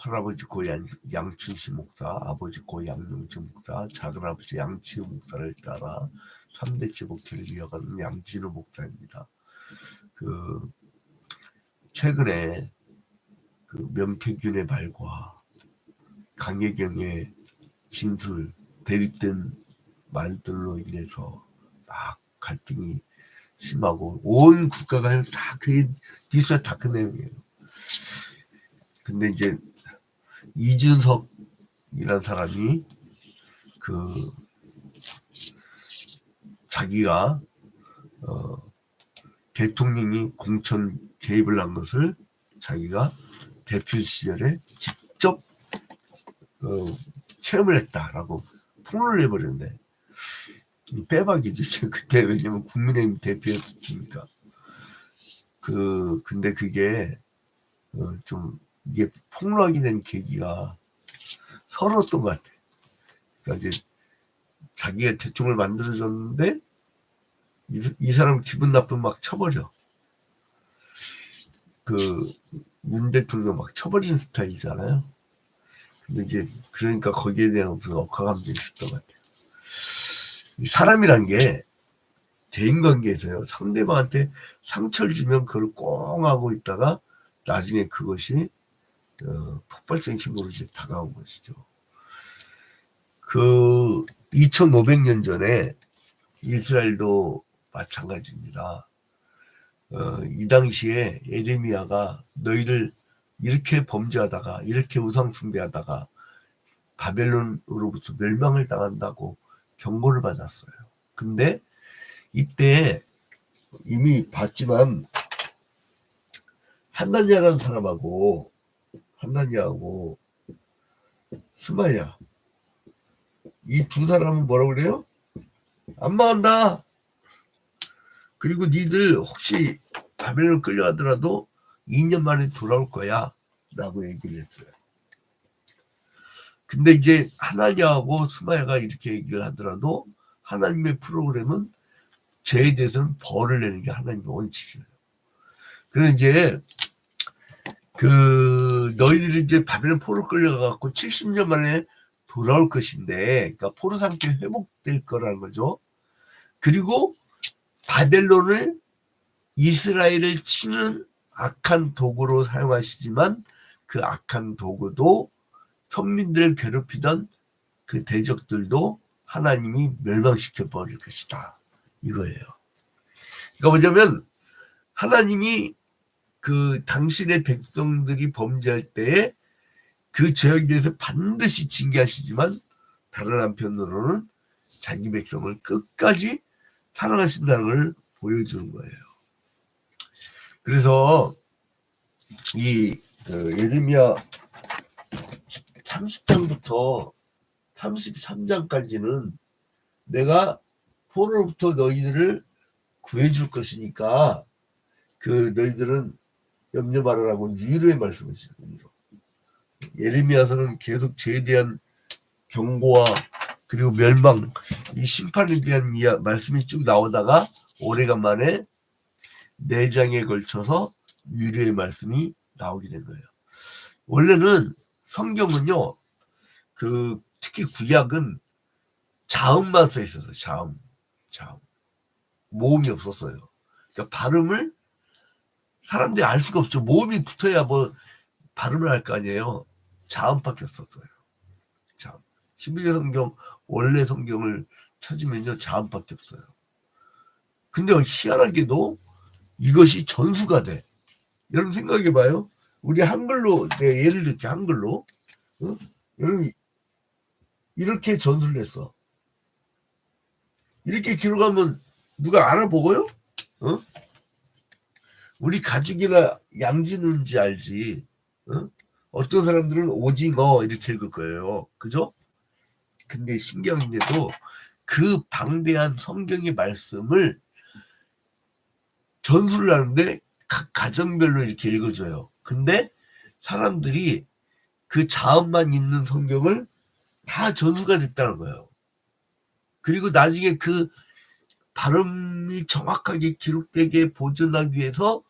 할아버지 고 양춘시 목사, 아버지 고 양용주 목사, 작은아버지 양치우 목사를 따라 3대째 목회를 이어가는 양진우 목사입니다. 최근에 명태균의 발과 강혜경의 진술, 대립된 말들로 인해서 막 갈등이 심하고 온 국가가 다 그게 뉴스가 다 그 내용이에요. 근데 이제 이준석이라는 사람이 자기가 대통령이 공천 개입을 한 것을 자기가 대표 시절에 직접 체험을 했다라고 폭로를 해버렸는데 빼박이죠. 그때 왜냐면 국민의힘 대표였으니까. 근데 그게 좀 이게 폭로하게 된 계기가 서러웠던 것 같아. 그러니까 이제 자기가 대통령을 만들어줬는데 이 사람 기분 나쁘면 막 쳐버려. 윤 대통령 막 쳐버리는 스타일이잖아요. 근데 이제 그러니까 거기에 대한 무슨 억하감도 있었던 것 같아요. 사람이란 게 대인관계에서요, 상대방한테 상처를 주면 그걸 꽁 하고 있다가 나중에 그것이 폭발적인 힘으로 이제 다가온 것이죠. 2500년 전에 이스라엘도 마찬가지입니다. 이 당시에 예레미야가 너희를 이렇게 범죄하다가 이렇게 우상 숭배하다가 바벨론으로부터 멸망을 당한다고 경고를 받았어요. 근데 이때 이미 봤지만 하나냐라는 사람하고 스마야 이 두 사람은 뭐라고 그래요? 안 망한다. 그리고 니들 혹시 바벨론 끌려가더라도 2년 만에 돌아올 거야 라고 얘기를 했어요. 근데 이제 하나냐하고 스마야가 이렇게 얘기를 하더라도 하나님의 프로그램은 죄에 대해서는 벌을 내는 게 하나님의 원칙이에요. 그래서 이제 너희들이 이제 바벨론 포로 끌려가갖고 70년 만에 돌아올 것인데, 그러니까 포로 상태 회복될 거라는 거죠. 그리고 바벨론을 이스라엘을 치는 악한 도구로 사용하시지만 그 악한 도구도 선민들을 괴롭히던 그 대적들도 하나님이 멸망시켜 버릴 것이다. 이거예요. 그러니까 뭐냐면 하나님이 당신의 백성들이 범죄할 때에 그 죄에 대해서 반드시 징계하시지만 다른 한편으로는 자기 백성을 끝까지 사랑하신다는 걸 보여주는 거예요. 그래서 예레미야 30장부터 33장까지는 내가 포로로부터 너희들을 구해줄 것이니까 너희들은 염려 말아라고 위로의 말씀을 주세요. 예레미야서는 계속 죄에 대한 경고와 그리고 멸망, 이 심판에 대한 말씀이 쭉 나오다가 오래간만에 4장에 걸쳐서 위로의 말씀이 나오게 된 거예요. 원래는 성경은요, 특히 구약은 자음만 써 있었어요. 자음. 모음이 없었어요. 그러니까 발음을 사람들이 알 수가 없죠. 모음이 붙어야 뭐 발음을 할 거 아니에요. 자음밖에 없었어요. 자음. 히브리 성경, 원래 성경을 찾으면요, 자음밖에 없어요. 근데 희한하게도 이것이 전수가 돼. 여러분 생각해봐요. 우리 한글로, 내가 예를 들게 한글로, 여러분 이렇게 전수를 했어. 이렇게 기록하면 누가 알아보고요? 우리 가죽이나 양지는지 알지. 어떤 사람들은 오징어 이렇게 읽을 거예요. 그죠? 근데 신기한게도 그 방대한 성경의 말씀을 전수를 하는데 각 가정별로 이렇게 읽어줘요. 근데 사람들이 그 자음만 있는 성경을 다 전수가 됐다는 거예요. 그리고 나중에 그 발음이 정확하게 기록되게 보존하기 위해서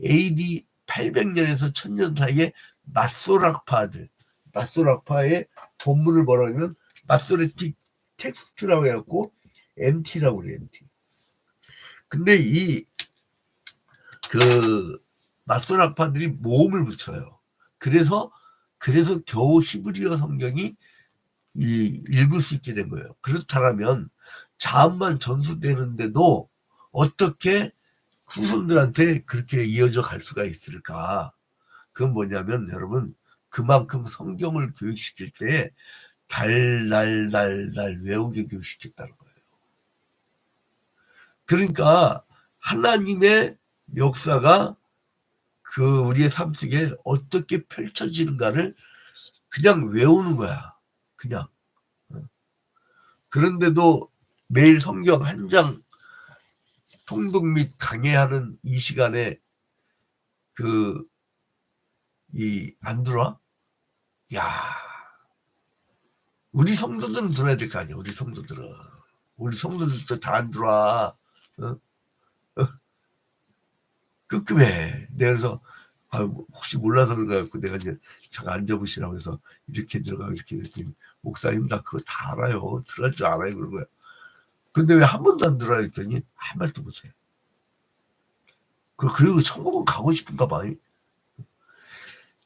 AD 800년에서 1000년 사이에 낫소락파들, 마소라파의 본문을 뭐라고 하면 마소레틱 텍스트라고 해갖고 MT라고 그래요. MT. 근데 그 마소라파들이 모음을 붙여요. 그래서 겨우 히브리어 성경이 읽을 수 있게 된 거예요. 그렇다면 자음만 전수되는데도 어떻게 후손들한테 그렇게 이어져 갈 수가 있을까? 그건 뭐냐면 여러분, 그만큼 성경을 교육시킬 때 달달달달 외우게 교육시켰다는 거예요. 그러니까 하나님의 역사가 그 우리의 삶 속에 어떻게 펼쳐지는가를 그냥 외우는 거야. 그냥. 그런데도 매일 성경 한 장 통독 및 강해하는 이 시간에 안 들어와? 야, 우리 성도들은 들어야 될 거 아니야. 우리 성도들도 다 안 들어와. 끄끔해. 내가 그래서 혹시 몰라서 그런가 갖고 내가 이제 잠깐 앉아보시라고 해서 이렇게 들어가고 이렇게 목사님 나 그거 다 알아요. 들어갈 줄 알아요. 그런 거야. 근데 왜 한 번도 안 들어라 했더니 한 말도 못해. 그리고 천국은 가고 싶은가 봐.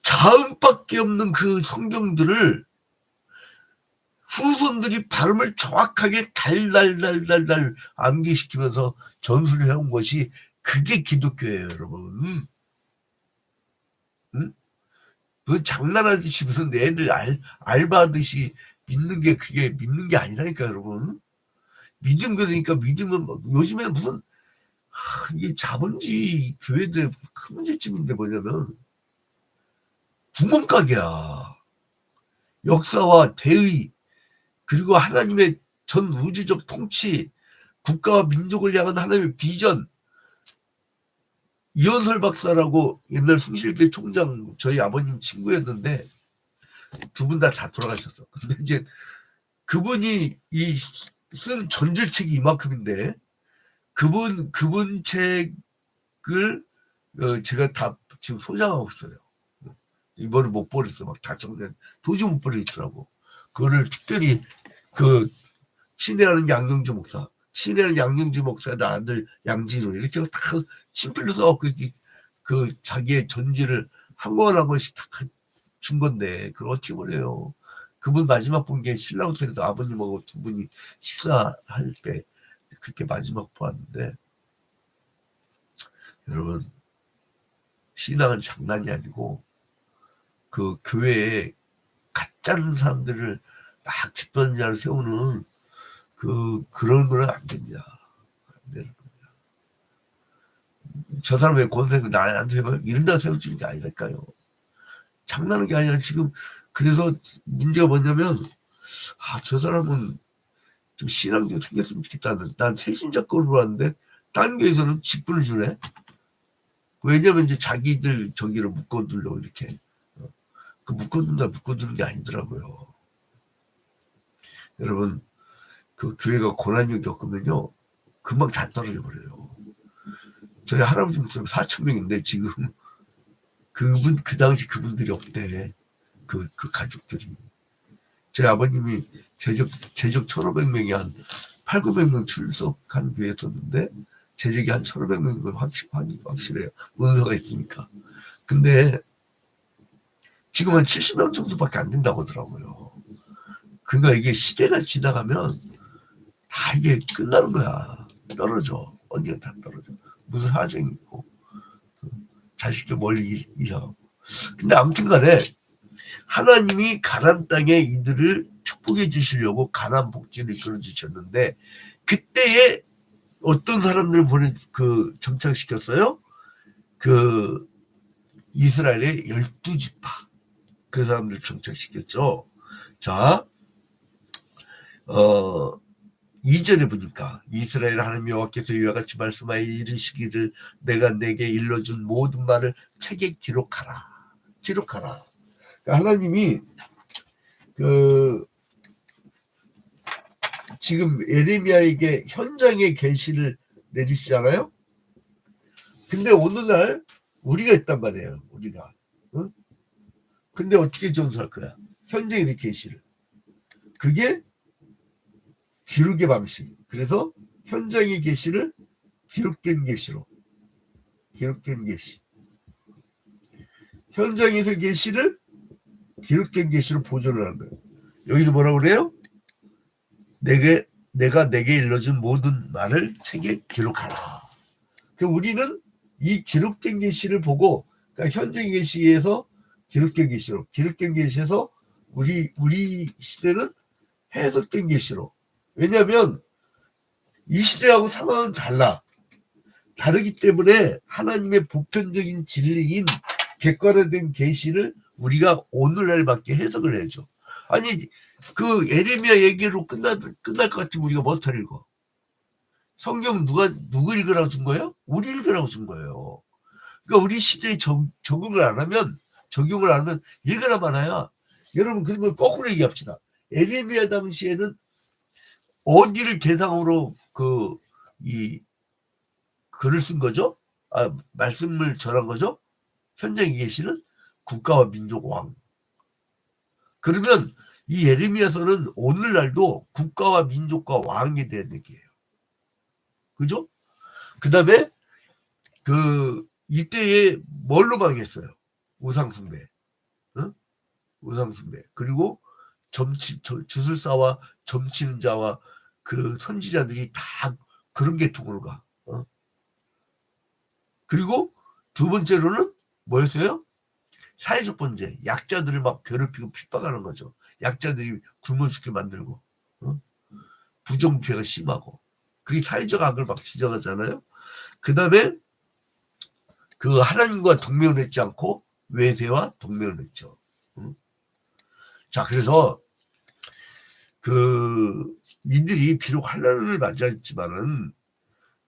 자음밖에 없는 그 성경들을 후손들이 발음을 정확하게 달달달달달 암기시키면서 전수를 해온 것이 그게 기독교예요, 여러분. 응? 그 장난하듯이 무슨 애들 알바하듯이 믿는 게 그게 믿는 게 아니라니까, 여러분. 믿음 그러니까 믿음은 요즘에는 무슨 이게 자본주의 교회들 큰 문제점인데 뭐냐면 구멍가게야. 역사와 대의 그리고 하나님의 전 우주적 통치, 국가와 민족을 향한 하나님의 비전. 이원설 박사라고 옛날 숭실대 총장 저희 아버님 친구였는데 두 분 다 돌아가셨어. 근데 이제 그분이 쓴 전질책이 이만큼인데 그분 책을 제가 다 지금 소장하고 있어요. 이번에 못 버렸어. 막 다 정리해. 도저히 못 버리겠더라고. 그거를 특별히 신뢰하는 양영주 목사, 신뢰하는 양영주 목사의 아들 양진우 이렇게 다 친필로 써갖고 자기의 전지를 한 권 한 권씩 다 준 건데 그걸 어떻게 버려요? 그분 마지막 본 게 신라 호텔에서 아버님하고 두 분이 식사할 때 그렇게 마지막 보았는데 여러분 신앙은 장난이 아니고 그 교회에 가짜는 사람들을 막 집단자를 세우는 그런 거는 안 됩니다. 안 되는 겁니다. 저 사람 왜 권세고 나한테 해봐요? 이런다 세워지는 게 아니랄까요. 장난하는 게 아니라 지금 그래서 문제가 뭐냐면 저 사람은 좀 신앙 좀 생겼으면 좋겠다는 난 새신자권으로 왔는데 딴 교회에서는 직분을 주네. 왜냐면 이제 자기들 저기를 묶어두려고 이렇게 묶어두는 게 아니더라고요. 여러분 그 교회가 고난을 겪으면요 금방 다 떨어져 버려요. 저희 할아버지 목사님 4,000명인데 지금 그 당시 그분들이 없대. 그 가족들이. 저희 아버님이 제적 1,500명이 한 800~900명 출석한 교회였었는데 제적이 한 1,500명인 확실해요. 문서가 있으니까. 근데 지금 한 70명 정도밖에 안 된다고 하더라고요. 그러니까 이게 시대가 지나가면 다 이게 끝나는 거야. 떨어져. 언젠가 다 떨어져. 무슨 사정이 있고 자식들 멀리 이사하고. 근데 아무튼 간에 하나님이 가나안 땅에 이들을 축복해 주시려고 가나안 복지를 이끌어 주셨는데 그때에 어떤 사람들을 정착시켰어요? 이스라엘의 12지파 그 사람들 정착시켰죠. 자, 2절에 보니까 이스라엘 하나님 여호와께서 이와 같이 말씀하여 이르시기를 내가 내게 일러준 모든 말을 책에 기록하라. 그러니까 하나님이 지금 예레미야에게 현장의 계시를 내리시잖아요. 근데 오늘날 우리가 있단 말이에요. 우리가. 응? 근데 어떻게 전수할 거야? 현장에서 계시를. 그게 기록의 방식. 그래서 현장의 계시를 기록된 계시로. 기록된 계시. 현장에서 계시를 기록된 계시로 보존을 하는 거예요. 여기서 뭐라고 그래요? 내가 내게 일러준 모든 말을 책에 기록하라. 우리는 이 기록된 계시를 보고, 그러니까 현재 계시에서 기록된 계시로, 기록된 계시에서 우리 시대는 해석된 계시로. 왜냐하면 이 시대하고 상황은 다르기 때문에 하나님의 보편적인 진리인 객관화된 계시를 우리가 오늘날밖에 해석을 해줘. 아니 그 예레미야 얘기로 끝날 것 같으면 우리가 뭐부터 읽어? 성경 누구 읽으라고 준 거예요? 우리 읽으라고 준 거예요. 그러니까 우리 시대에 적용을 안 하면 읽으나 마나야. 여러분 그런 걸 거꾸로 얘기합시다. 예레미야 당시에는 어디를 대상으로 이 글을 쓴 거죠? 말씀을 전한 거죠? 현장에 계시는 국가와 민족 왕. 그러면 이 예레미야서는 오늘날도 국가와 민족과 왕에 대한 얘기예요. 그죠? 그 다음에 이때에 뭘로 망했어요? 우상숭배. 응? 우상숭배. 그리고 주술사와 점치는 자와 그 선지자들이 다 그런 계통으로 가. 그리고 두 번째로는 뭐였어요? 사회적 번제. 약자들을 막 괴롭히고 핍박하는 거죠. 약자들이 굶어 죽게 만들고, 부정부패가 심하고. 그게 사회적 악을 막 지적하잖아요. 그 다음에 하나님과 동맹을 맺지 않고 외세와 동맹을 맺죠. 자, 그래서 이들이 비록 환난을 맞이했지만은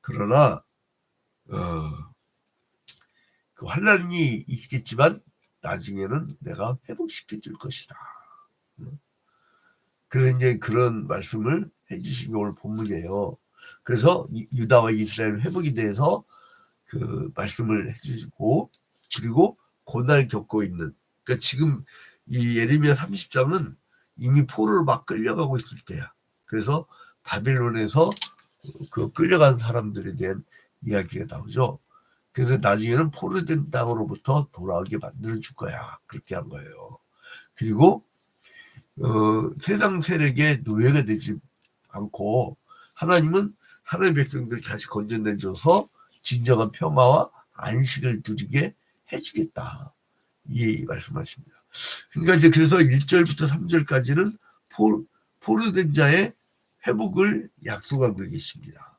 그러나 그 환난이 있겠지만 나중에는 내가 회복시켜 줄 것이다. 그래서 이제 그런 말씀을 해주신 게 오늘 본문이에요. 그래서 유다와 이스라엘 회복에 대해서 그 말씀을 해주시고, 그리고 고난을 겪고 있는, 그러니까 지금 이 예레미야 30장은 이미 포로로 막 끌려가고 있을 때야. 그래서 바빌론에서 끌려간 사람들에 대한 이야기가 나오죠. 그래서 나중에는 포로된 땅으로부터 돌아오게 만들어줄 거야. 그렇게 한 거예요. 그리고 세상 세력의 노예가 되지 않고 하나님은 하나님의 백성들 다시 건져내줘서 진정한 평화와 안식을 누리게 해주겠다. 이 말씀하십니다. 그러니까 이제 그래서 1절부터 3절까지는 포로된 자의 회복을 약속하고 계십니다.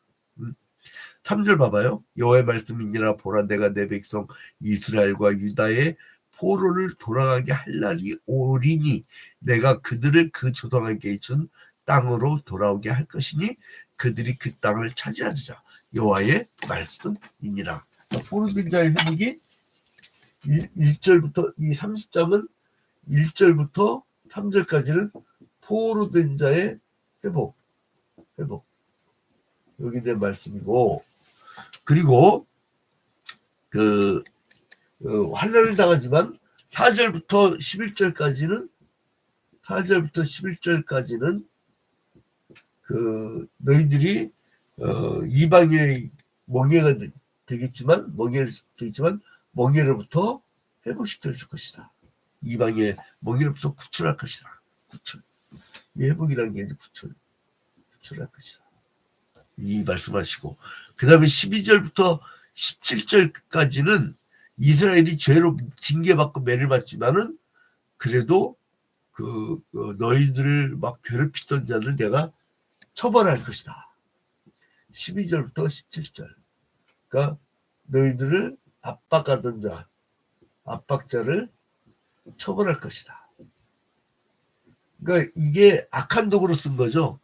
3절 봐봐요. 여호와의 말씀이니라. 보라, 내가 내 백성 이스라엘과 유다의 포로를 돌아가게 할 날이 오리니 내가 그들을 그 조상에게 준 땅으로 돌아오게 할 것이니 그들이 그 땅을 차지하리라. 여호와의 말씀이니라. 포로된 자의 회복이 1절부터 이 30장은 1절부터 3절까지는 포로된 자의 회복 여기 대한 말씀이고, 그리고 환난을 당하지만 4절부터 11절까지는 너희들이 이방인의 멍에가 되겠지만 멍에로부터 회복시켜 줄 것이다. 이방의 멍에로부터 구출할 것이다. 이 회복이라는 게 이제 구출할 것이다. 이 말씀하시고, 그 다음에 12절부터 17절까지는 이스라엘이 죄로 징계받고 매를 받지만은 그래도 너희들을 막 괴롭히던 자를 내가 처벌할 것이다. 12절부터 17절. 그러니까 너희들을 압박하던 자, 압박자를 처벌할 것이다. 그러니까 이게 악한 도구로 쓴 거죠.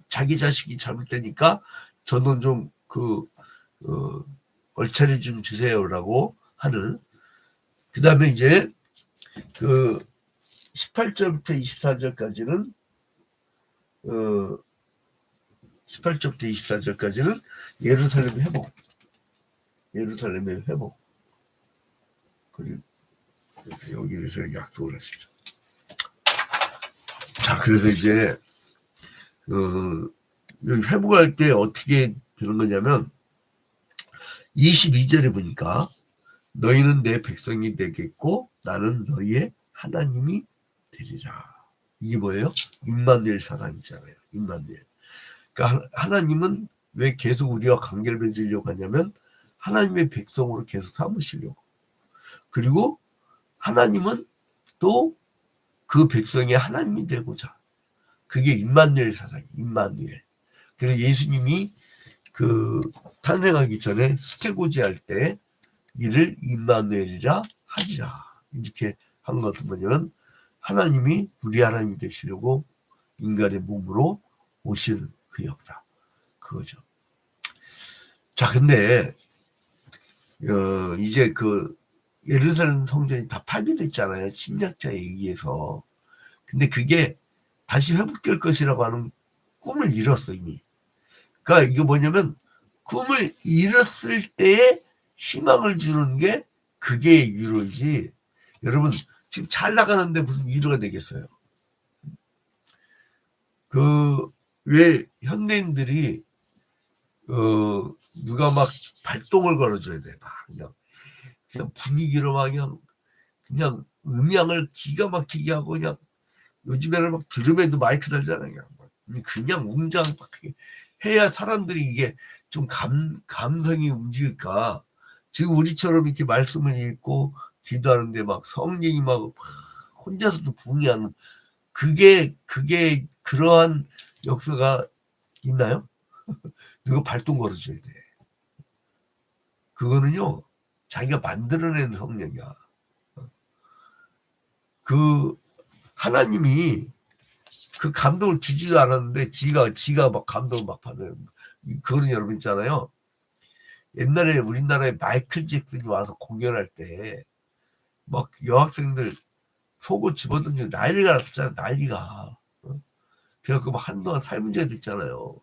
자기 자식이 잘못되니까 저는 좀 얼차리 좀 주세요라고 하는. 그 다음에 이제 18절부터 24절까지는 18절부터 24절까지는 예루살렘의 회복. 그리고 여기에서 약속을 하시죠. 자, 그래서 이제 회복할 때 어떻게 되는 거냐면 22절에 보니까 너희는 내 백성이 되겠고 나는 너희의 하나님이 되리라. 이게 뭐예요? 임마누엘 사상이잖아요. 임마누엘. 그러니까 하나님은 왜 계속 우리와 관계를 맺으려고 하냐면 하나님의 백성으로 계속 삼으시려고. 그리고 하나님은 또 그 백성의 하나님이 되고자. 그게 임마누엘 사상이에요. 임마누엘. 그래서 예수님이 그 탄생하기 전에 수태고지할 때 이를 임마누엘이라 하리라. 이렇게 한 것은 뭐냐면 하나님이 우리 하나님이 되시려고 인간의 몸으로 오시는 그 역사. 그거죠. 자, 근데 이제 그 예루살렘 성전이 다 파괴됐잖아요. 침략자에 의해서. 근데 그게 다시 회복될 것이라고 하는 꿈을 이뤘어 이미. 그러니까 이거 뭐냐면 꿈을 이뤘을 때에 희망을 주는 게 그게 위로이지. 여러분 지금 잘 나가는데 무슨 위로가 되겠어요. 그 왜 현대인들이 누가 막 발동을 걸어줘야 돼. 막 그냥 분위기로 막 그냥 음향을 기가 막히게 하고 그냥 요즘에는 막 드럼에도 마이크 달잖아요. 그냥 웅장하게 해야 사람들이 이게 좀 감성이 움직일까. 지금 우리처럼 이렇게 말씀을 읽고 기도하는데 막 성령이 막 혼자서도 부응하는 그게 그러한 역사가 있나요? 누가 발동 걸어줘야 돼. 그거는요 자기가 만들어낸 성령이야. 그 하나님이 그 감동을 주지도 않았는데 지가 막 감동을 막 받아요. 그거는 여러분 있잖아요. 옛날에 우리나라에 마이클 잭슨이 와서 공연할 때 막 여학생들 속옷 집어던지고 난리가 났었잖아요. 난리가. 그래갖고 막 한동안 살문제가 됐잖아요.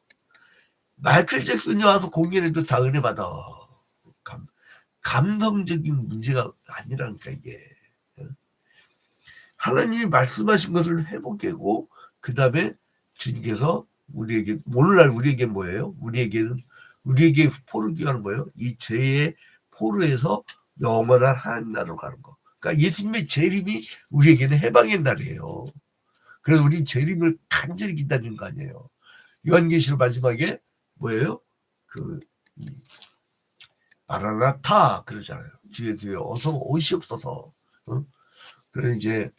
마이클 잭슨이 와서 공연해도 다 은혜 받아. 감성적인 문제가 아니라니까 이게. 하나님이 말씀하신 것을 회복하고 그 다음에 주님께서 우리에게 오늘날 우리에게 뭐예요? 우리에게 포르기하는 뭐예요? 이 죄의 포르에서 영원한 하나님 나라로 가는 거. 그러니까 예수님의 재림이 우리에게는 해방의 날이에요. 그래서 우리 재림을 간절히 기다리는 거 아니에요. 요한계시록 마지막에 뭐예요? 그 마라나타 그러잖아요. 주 예수여 어서 오시옵소서. 그래 이제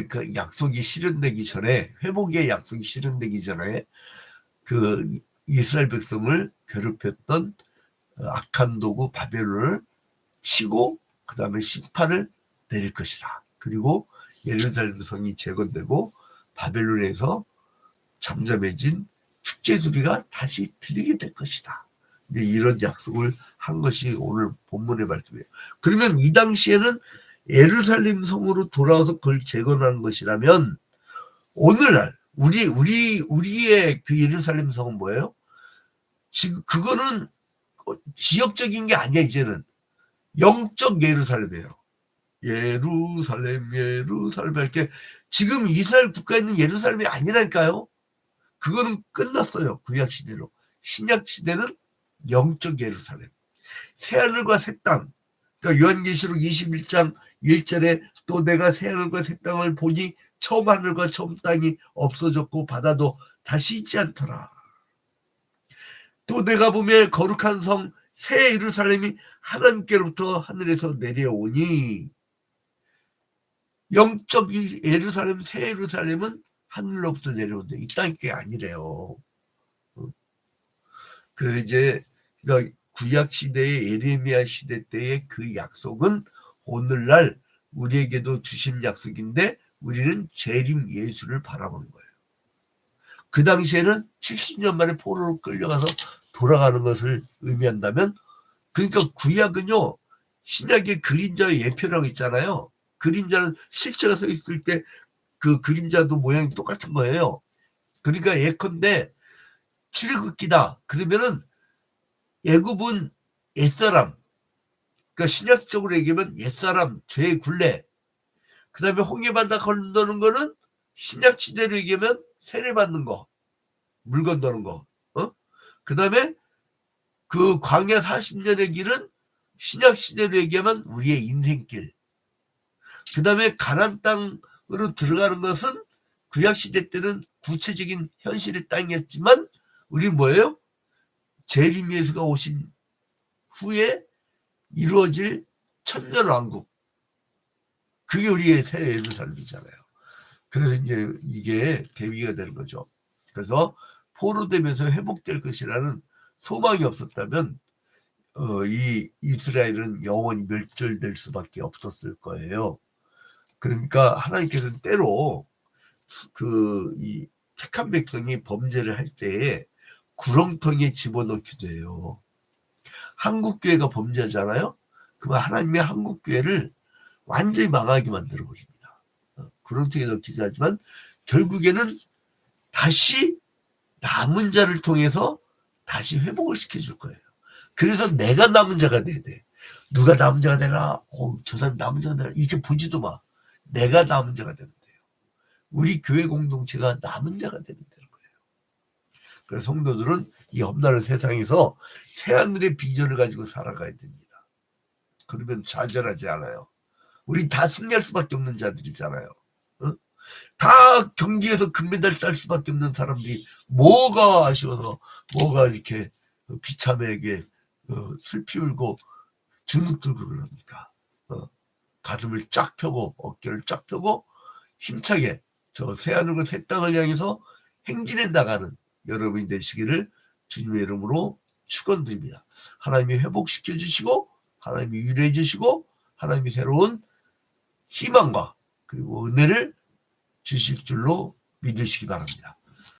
그 약속이 실현되기 전에 회복의 약속이 실현되기 전에 그 이스라엘 백성을 괴롭혔던 악한 도구 바벨론을 치고 그 다음에 심판을 내릴 것이다. 그리고 예루살렘 성이 재건되고 바벨론에서 잠잠해진 축제 소리가 다시 들리게 될 것이다. 이제 이런 약속을 한 것이 오늘 본문의 말씀이에요. 그러면 이 당시에는 예루살렘 성으로 돌아와서 그걸 재건하는 것이라면 오늘날 우리의 그 예루살렘 성은 뭐예요? 지금 그거는 지역적인 게 아니야. 이제는 영적 예루살렘이에요. 예루살렘 이렇게 지금 이스라엘 국가에 있는 예루살렘이 아니라니까요. 그거는 끝났어요. 구약 시대로. 신약 시대는 영적 예루살렘. 새하늘과 새 땅. 그러니까 요한계시록 21장 1절에 또 내가 새하늘과 새 땅을 보니 처음 하늘과 처음 땅이 없어졌고 바다도 다시 있지 않더라. 또 내가 보면 거룩한 성 새 예루살렘이 하나님께로부터 하늘에서 내려오니 영적 예루살렘 새 예루살렘은 하늘로부터 내려온대. 이 땅이 게 아니래요. 그래서 이제 그러니까 구약 시대의 예레미야 시대 때의 그 약속은 오늘날 우리에게도 주신 약속인데 우리는 재림 예수를 바라보는 거예요. 그 당시에는 70년 만에 포로로 끌려가서 돌아가는 것을 의미한다면 그러니까 구약은요 신약의 그림자의 예표라고 있잖아요. 그림자는 실체가 서 있을 때 그 그림자도 모양이 똑같은 거예요. 그러니까 예컨대 출애굽기다. 그러면은 애굽은 옛사람. 그러니까 신약적으로 얘기하면 옛사람, 죄의 굴레. 그 다음에 홍해바다 건너는 거는 신약 시대로 얘기하면 세례받는 거, 물 건너는 거. 그 다음에 그 광야 40년의 길은 신약 시대로 얘기하면 우리의 인생길. 그 다음에 가나안 땅으로 들어가는 것은 구약 시대 때는 구체적인 현실의 땅이었지만 우리 뭐예요? 재림 예수가 오신 후에 이루어질 천년왕국. 그게 우리의 새 예루살렘이잖아요. 그래서 이제 이게 대비가 되는 거죠. 그래서 포로되면서 회복될 것이라는 소망이 없었다면 이 이스라엘은 영원히 멸절될 수밖에 없었을 거예요. 그러니까 하나님께서는 때로 이 택한 백성이 범죄를 할 때에 구렁텅이에 집어넣기도 해요. 한국교회가 범죄하잖아요. 그러면 하나님의 한국교회를 완전히 망하게 만들어 버립니다. 구렁텅이에 넣기도 하지만 결국에는 다시 남은 자를 통해서 다시 회복을 시켜줄 거예요. 그래서 내가 남은 자가 돼야 돼. 누가 남은 자가 되나? 저 사람 남은 자가 되나? 이렇게 보지도 마. 내가 남은 자가 되면 돼요. 우리 교회 공동체가 남은 자가 되면 되는 거예요. 그래서 성도들은 이 험난한 세상에서 새하늘의 비전을 가지고 살아가야 됩니다. 그러면 좌절하지 않아요. 우리 다 승리할 수밖에 없는 자들이잖아요. 다 경기에서 금메달 딸 수밖에 없는 사람들이 뭐가 아쉬워서 뭐가 이렇게 비참하게 슬피 울고 주눅 들고 그럽니까? 가슴을 쫙 펴고 어깨를 쫙 펴고 힘차게 저 새하늘과 새 땅을 향해서 행진해 나가는 여러분이 되시기를 주님의 이름으로 축원드립니다. 하나님이 회복시켜 주시고 하나님이 위로해 주시고 하나님이 새로운 희망과 그리고 은혜를 주실 줄로 믿으시기 바랍니다.